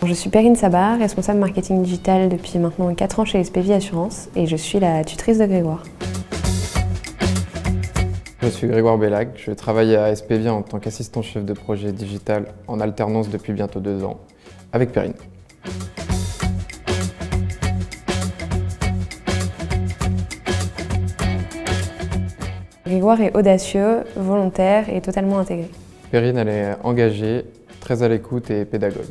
je suis Perrine Sabat, responsable marketing digital depuis maintenant 4 ans chez SPV Assurance et je suis la tutrice de Grégoire. Je suis Grégoire Bellac, je travaille à SPV en tant qu'assistant chef de projet digital en alternance depuis bientôt 2 ans avec Perrine. Grégoire est audacieux, volontaire et totalement intégré. Perrine, elle est engagée, très à l'écoute et pédagogue.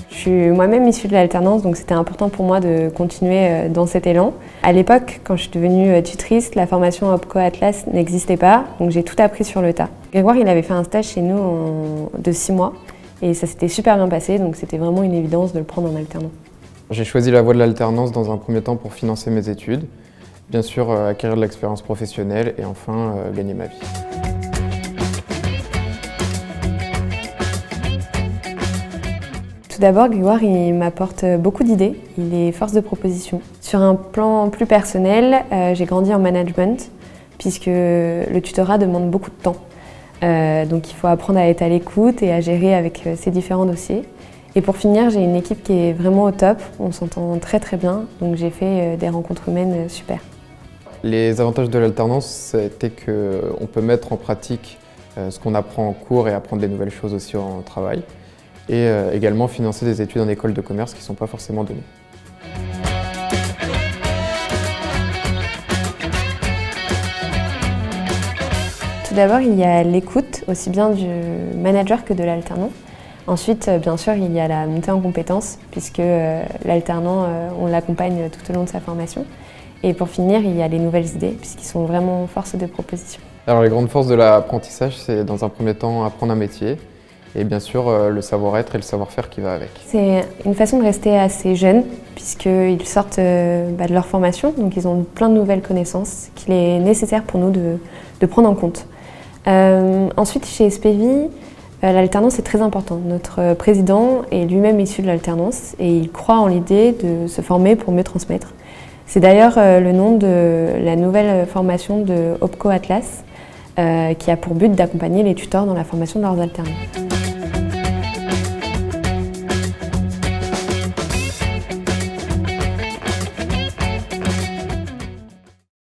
Je suis moi-même issue de l'alternance, donc c'était important pour moi de continuer dans cet élan. À l'époque, quand je suis devenue tutrice, la formation OPCO Atlas n'existait pas, donc j'ai tout appris sur le tas. Grégoire, il avait fait un stage chez nous de 6 mois et ça s'était super bien passé, donc c'était vraiment une évidence de le prendre en alternance. J'ai choisi la voie de l'alternance dans un premier temps pour financer mes études, bien sûr acquérir de l'expérience professionnelle et enfin gagner ma vie. Tout d'abord, Grégoire, il m'apporte beaucoup d'idées, il est force de proposition. Sur un plan plus personnel, j'ai grandi en management puisque le tutorat demande beaucoup de temps. Donc il faut apprendre à être à l'écoute et à gérer avec ces différents dossiers. Et pour finir, j'ai une équipe qui est vraiment au top, on s'entend très très bien, donc j'ai fait des rencontres humaines super. Les avantages de l'alternance, c'était qu'on peut mettre en pratique ce qu'on apprend en cours et apprendre des nouvelles choses aussi en travail. Et également financer des études en école de commerce qui ne sont pas forcément données. Tout d'abord, il y a l'écoute, aussi bien du manager que de l'alternant. Ensuite, bien sûr, il y a la montée en compétences, puisque l'alternant, on l'accompagne tout au long de sa formation. Et pour finir, il y a les nouvelles idées, puisqu'ils sont vraiment force de proposition. Alors les grandes forces de l'apprentissage, c'est dans un premier temps apprendre un métier, et bien sûr le savoir-être et le savoir-faire qui va avec. C'est une façon de rester assez jeune, puisqu'ils sortent de leur formation, donc ils ont plein de nouvelles connaissances qu'il est nécessaire pour nous de prendre en compte. Ensuite, chez SPV, l'alternance est très importante. Notre président est lui-même issu de l'alternance et il croit en l'idée de se former pour mieux transmettre. C'est d'ailleurs le nom de la nouvelle formation de OPCO Atlas qui a pour but d'accompagner les tuteurs dans la formation de leurs alternants.